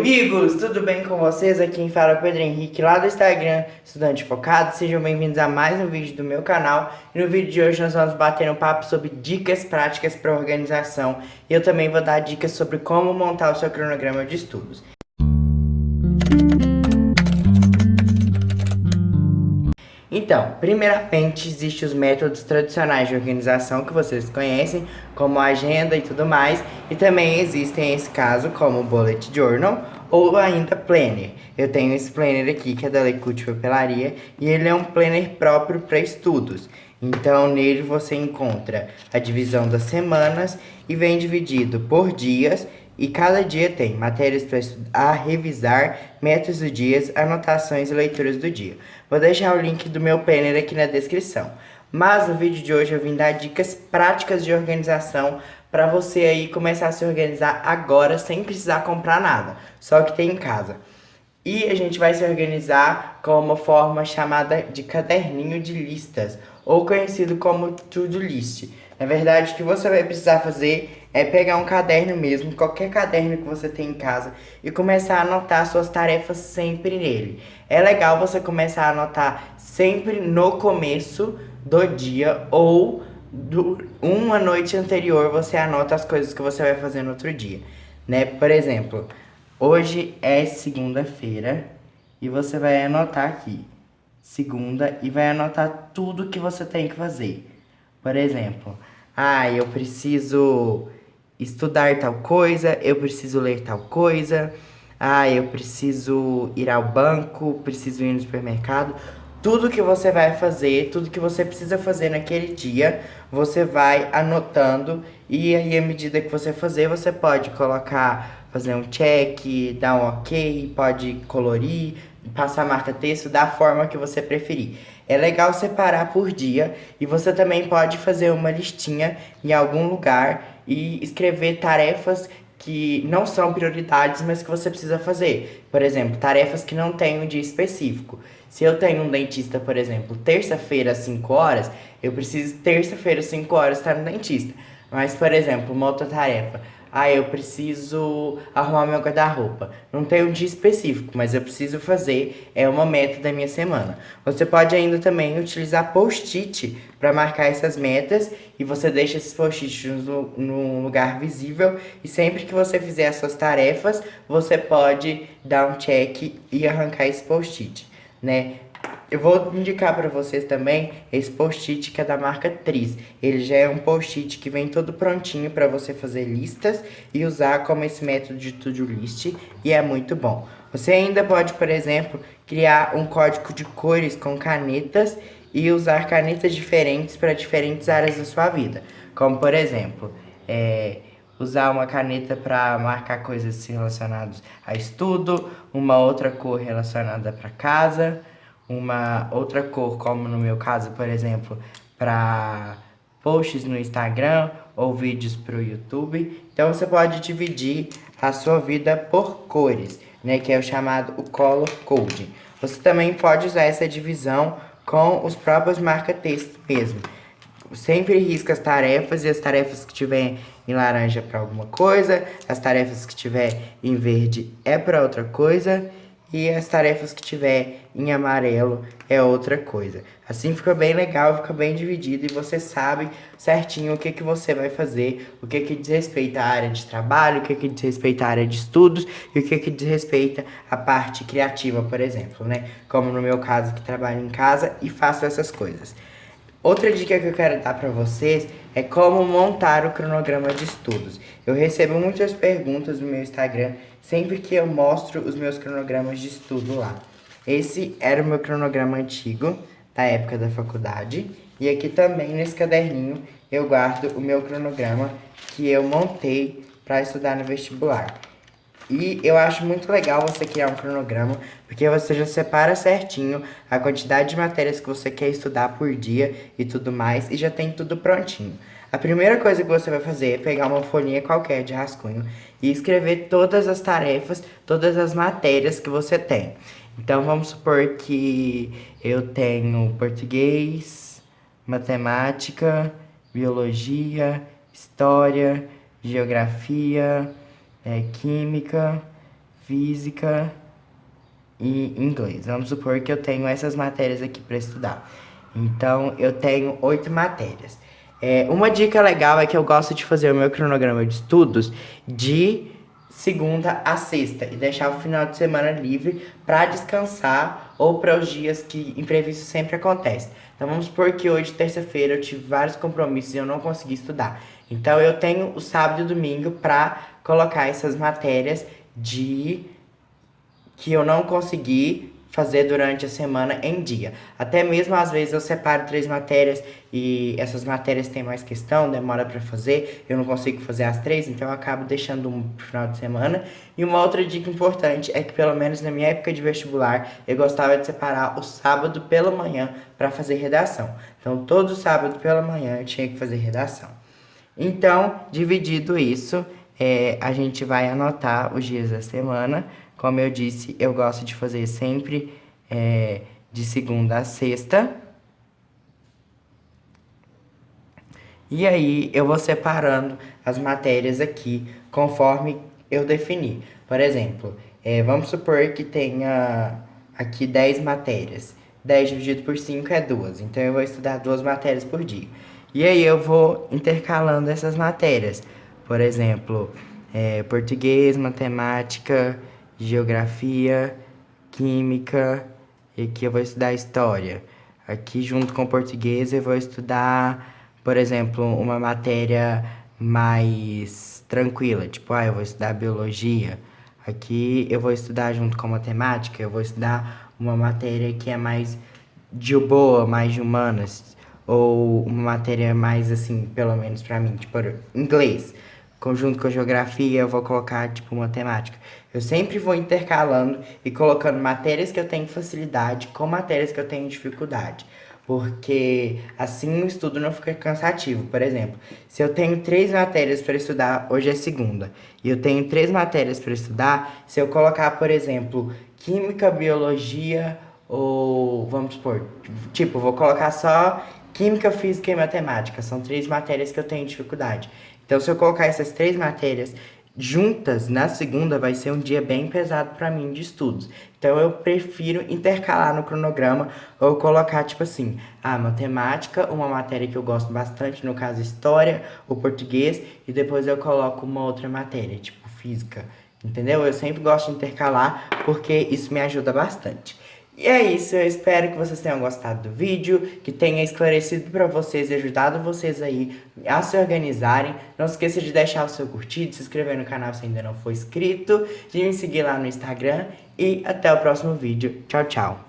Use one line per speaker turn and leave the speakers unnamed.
amigos, tudo bem com vocês? Aqui quem fala é o Pedro Henrique, lá do Instagram, Estudante Focado. Sejam bem-vindos a mais um vídeo do meu canal. E no vídeo de hoje nós vamos bater um papo sobre dicas práticas para organização. E eu também vou dar dicas sobre como montar o seu cronograma de estudos. Então, primeiramente, existem os métodos tradicionais de organização que vocês conhecem, como a agenda e tudo mais, e também existem esse caso como o Bullet Journal ou ainda Planner. Eu tenho esse planner aqui que é da Lecut Papelaria e ele é um planner próprio para estudos. Então, nele você encontra a divisão das semanas e vem dividido por dias. E cada dia tem matérias para revisar, metas do dia, anotações e leituras do dia. Vou deixar o link do meu planner aqui na descrição. Mas no vídeo de hoje eu vim dar dicas práticas de organização para você aí começar a se organizar agora sem precisar comprar nada, só que tem em casa. E a gente vai se organizar com uma forma chamada de caderninho de listas, ou conhecido como to-do list. Na verdade, o que você vai precisar fazer é pegar um caderno mesmo, qualquer caderno que você tem em casa, e começar a anotar suas tarefas sempre nele. É legal você começar a anotar sempre no começo do dia ou uma noite anterior você anota as coisas que você vai fazer no outro dia, né? Por exemplo, hoje é segunda-feira e você vai anotar aqui, segunda, e vai anotar tudo que você tem que fazer. Por exemplo, eu preciso estudar tal coisa, eu preciso ler tal coisa, eu preciso ir ao banco, preciso ir no supermercado. Tudo que você vai fazer, tudo que você precisa fazer naquele dia, você vai anotando e aí à medida que você fazer, você pode fazer um check, dar um ok, pode colorir, passar marca-texto da forma que você preferir. É legal separar por dia e você também pode fazer uma listinha em algum lugar e escrever tarefas que não são prioridades, mas que você precisa fazer. Por exemplo, tarefas que não têm um dia específico. Se eu tenho um dentista, por exemplo, terça-feira às 5 horas, eu preciso terça-feira às 5 horas estar no dentista. Mas, por exemplo, uma outra tarefa. Eu preciso arrumar meu guarda-roupa. Não tem um dia específico, mas eu preciso fazer, é uma meta da minha semana. Você pode ainda também utilizar post-it para marcar essas metas e você deixa esses post-its num lugar visível e sempre que você fizer as suas tarefas, você pode dar um check e arrancar esse post-it, né? Eu vou indicar para vocês também esse post-it que é da marca Tris. Ele já é um post-it que vem todo prontinho para você fazer listas e usar como esse método de to-do list e é muito bom. Você ainda pode, por exemplo, criar um código de cores com canetas e usar canetas diferentes para diferentes áreas da sua vida. Como, por exemplo, usar uma caneta para marcar coisas relacionadas a estudo, uma outra cor relacionada para casa, uma outra cor, como no meu caso, por exemplo, para posts no Instagram ou vídeos para o YouTube. Então você pode dividir a sua vida por cores, né, que é o chamado o color coding. Você também pode usar essa divisão com os próprios marca-texto mesmo. Sempre risca as tarefas e as tarefas que tiver em laranja para alguma coisa, as tarefas que tiver em verde é para outra coisa e as tarefas que tiver em amarelo é outra coisa. Assim fica bem legal, fica bem dividido e você sabe certinho o que você vai fazer, o que diz respeito à área de trabalho, o que diz respeito à área de estudos e o que diz respeito à parte criativa, por exemplo, né? Como no meu caso que trabalho em casa e faço essas coisas. Outra dica que eu quero dar para vocês é como montar o cronograma de estudos. Eu recebo muitas perguntas no meu Instagram sempre que eu mostro os meus cronogramas de estudo lá. Esse era o meu cronograma antigo, da época da faculdade. E aqui também, nesse caderninho, eu guardo o meu cronograma que eu montei para estudar no vestibular. E eu acho muito legal você criar um cronograma, porque você já separa certinho a quantidade de matérias que você quer estudar por dia e tudo mais, e já tem tudo prontinho. A primeira coisa que você vai fazer é pegar uma folhinha qualquer de rascunho e escrever todas as tarefas, todas as matérias que você tem. Então vamos supor que eu tenho português, matemática, biologia, história, geografia, química, física e inglês. Vamos supor que eu tenho essas matérias aqui para estudar. Então, eu tenho 8 matérias. Uma dica legal é que eu gosto de fazer o meu cronograma de estudos de segunda a sexta e deixar o final de semana livre para descansar ou para os dias que imprevisto sempre acontece. Então vamos supor que hoje, terça-feira, eu tive vários compromissos e eu não consegui estudar. Então eu tenho o sábado e o domingo para colocar essas matérias de que eu não consegui fazer durante a semana em dia. Até mesmo às vezes eu separo 3 matérias e essas matérias têm mais questão, demora para fazer, eu não consigo fazer as 3, então eu acabo deixando um pro final de semana. E uma outra dica importante é que pelo menos na minha época de vestibular, eu gostava de separar o sábado pela manhã para fazer redação. Então todo sábado pela manhã eu tinha que fazer redação. Então, dividido isso, a gente vai anotar os dias da semana. Como eu disse, eu gosto de fazer sempre de segunda a sexta. E aí eu vou separando as matérias aqui conforme eu definir. Por exemplo, vamos supor que tenha aqui 10 matérias. 10 dividido por 5 é 2. Então eu vou estudar 2 matérias por dia. E aí eu vou intercalando essas matérias. Por exemplo, português, matemática, geografia, química, e aqui eu vou estudar história. Aqui junto com português eu vou estudar, por exemplo, uma matéria mais tranquila, tipo, eu vou estudar biologia. Aqui eu vou estudar junto com matemática, eu vou estudar uma matéria que é mais de boa, mais de humanas, ou uma matéria mais assim, pelo menos pra mim, tipo, inglês. Conjunto com geografia, eu vou colocar, tipo, matemática. Eu sempre vou intercalando e colocando matérias que eu tenho facilidade com matérias que eu tenho dificuldade. Porque assim o estudo não fica cansativo. Por exemplo, se eu tenho 3 matérias para estudar, hoje é segunda, e eu tenho 3 matérias para estudar, se eu colocar, por exemplo, química, biologia, ou vamos supor, tipo, vou colocar só química, física e matemática. São 3 matérias que eu tenho dificuldade. Então, se eu colocar essas 3 matérias juntas na segunda, vai ser um dia bem pesado para mim de estudos. Então, eu prefiro intercalar no cronograma ou colocar, tipo assim, matemática, uma matéria que eu gosto bastante, no caso, história ou português, e depois eu coloco uma outra matéria, tipo física. Entendeu? Eu sempre gosto de intercalar porque isso me ajuda bastante. E é isso, eu espero que vocês tenham gostado do vídeo, que tenha esclarecido para vocês e ajudado vocês aí a se organizarem. Não esqueça de deixar o seu curtido, se inscrever no canal se ainda não for inscrito, de me seguir lá no Instagram e até o próximo vídeo. Tchau, tchau!